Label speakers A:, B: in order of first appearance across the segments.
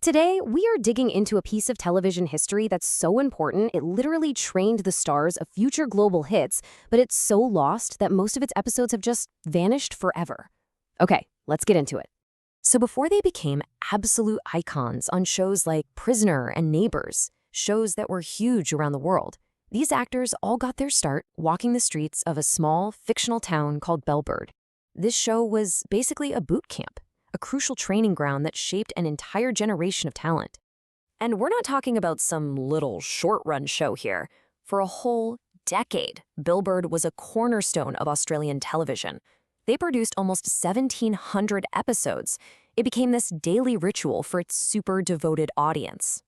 A: Today, we are digging into a piece of television history that's so important it literally trained the stars of future global hits, but it's so lost that most of its episodes have just vanished forever. Okay, let's get into it. So before they became absolute icons on shows like Prisoner and Neighbors, shows that were huge around the world, these actors all got their start walking the streets of a small, fictional town called Bellbird. This show was basically a boot camp, a crucial training ground that shaped an entire generation of talent. And we're not talking about some little short-run show here. For a whole decade, Bellbird was a cornerstone of Australian television. They produced almost 1,700 episodes. It became this daily ritual for its super devoted audience.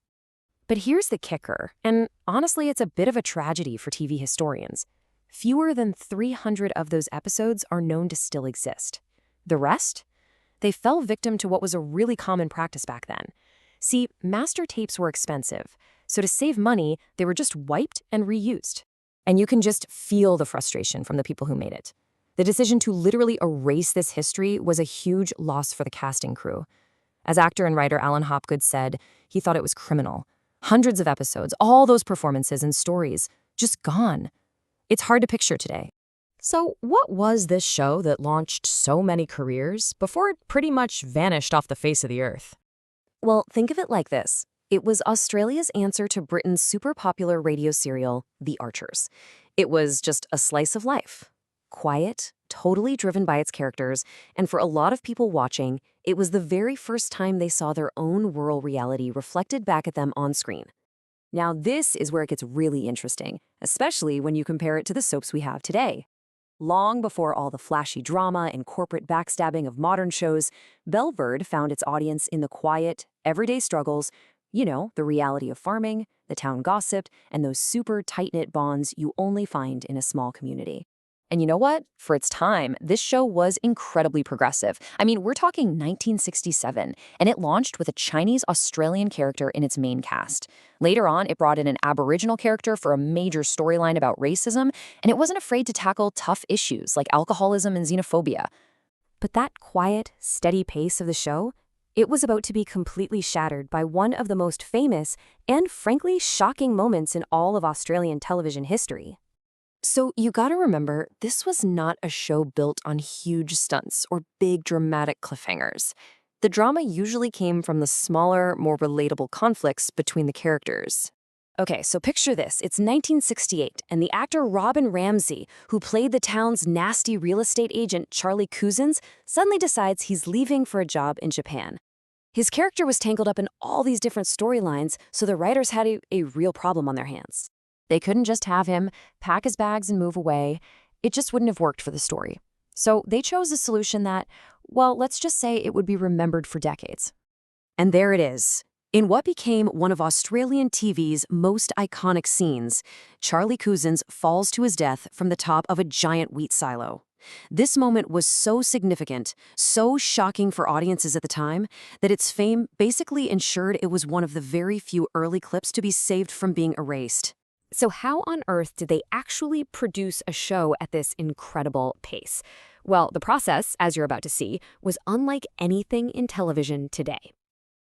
A: But here's the kicker, and honestly, it's a bit of a tragedy for TV historians. Fewer than 300 of those episodes are known to still exist. The rest? They fell victim to what was a really common practice back then. See, master tapes were expensive, so to save money, they were just wiped and reused. And you can just feel the frustration from the people who made it. The decision to literally erase this history was a huge loss for the casting crew. As actor and writer Alan Hopgood said, he thought it was criminal. Hundreds of episodes, all those performances and stories, just gone. It's hard to picture today. So what was this show that launched so many careers before it pretty much vanished off the face of the earth? Well, think of it like this. It was Australia's answer to Britain's super popular radio serial, The Archers. It was just a slice of life. Quiet, totally driven by its characters, and for a lot of people watching, it was the very first time they saw their own rural reality reflected back at them on screen. Now this is where it gets really interesting, especially when you compare it to the soaps we have today. Long before all the flashy drama and corporate backstabbing of modern shows, Bellbird found its audience in the quiet, everyday struggles, the reality of farming, the town gossip, and those super tight-knit bonds you only find in a small community. And you know what? For its time, this show was incredibly progressive. I mean, we're talking 1967, and it launched with a Chinese-Australian character in its main cast. Later on, it brought in an Aboriginal character for a major storyline about racism, and it wasn't afraid to tackle tough issues like alcoholism and xenophobia. But that quiet, steady pace of the show, it was about to be completely shattered by one of the most famous and, frankly, shocking moments in all of Australian television history. So you gotta remember, this was not a show built on huge stunts or big dramatic cliffhangers. The drama usually came from the smaller, more relatable conflicts between the characters. Okay, so picture this. It's 1968, and the actor Robin Ramsey, who played the town's nasty real estate agent Charlie Cousins, suddenly decides he's leaving for a job in Japan. His character was tangled up in all these different storylines, so the writers had a real problem on their hands. They couldn't just have him pack his bags and move away. It just wouldn't have worked for the story. So they chose a solution that, well, let's just say it would be remembered for decades. And there it is. In what became one of Australian TV's most iconic scenes, Charlie Cousins falls to his death from the top of a giant wheat silo. This moment was so significant, so shocking for audiences at the time, that its fame basically ensured it was one of the very few early clips to be saved from being erased. So how on earth did they actually produce a show at this incredible pace? Well, the process, as you're about to see, was unlike anything in television today.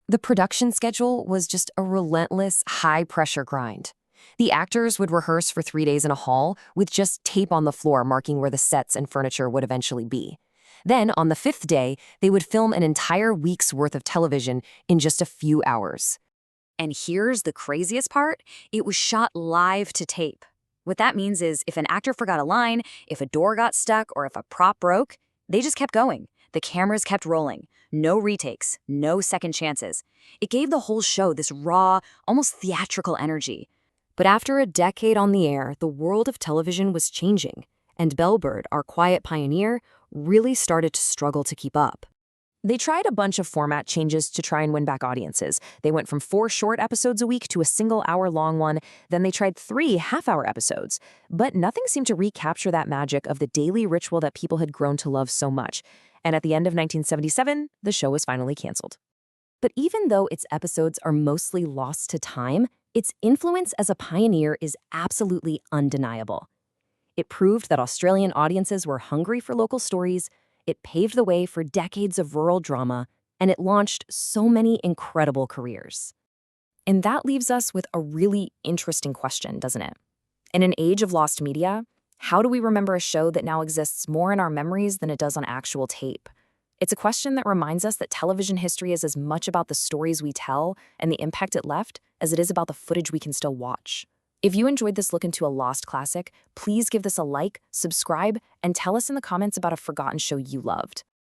A: The production schedule was just a relentless, high-pressure grind. The actors would rehearse for 3 days in a hall with just tape on the floor marking where the sets and furniture would eventually be. Then, on the 5th day, they would film an entire week's worth of television in just a few hours. And here's the craziest part, it was shot live to tape. What that means is if an actor forgot a line, if a door got stuck, or if a prop broke, they just kept going. The cameras kept rolling. No retakes, no second chances. It gave the whole show this raw, almost theatrical energy. But after a decade on the air, the world of television was changing, and Bellbird, our quiet pioneer, really started to struggle to keep up. They tried a bunch of format changes to try and win back audiences. They went from 4 short episodes a week to a single hour-long one. Then they tried 3 half-hour episodes. But nothing seemed to recapture that magic of the daily ritual that people had grown to love so much. And at the end of 1977, the show was finally canceled. But even though its episodes are mostly lost to time, its influence as a pioneer is absolutely undeniable. It proved that Australian audiences were hungry for local stories. It paved the way for decades of rural drama, and it launched so many incredible careers. And that leaves us with a really interesting question, doesn't it? In an age of lost media, how do we remember a show that now exists more in our memories than it does on actual tape? It's a question that reminds us that television history is as much about the stories we tell and the impact it left as it is about the footage we can still watch. If you enjoyed this look into a lost classic, please give this a like, subscribe, and tell us in the comments about a forgotten show you loved.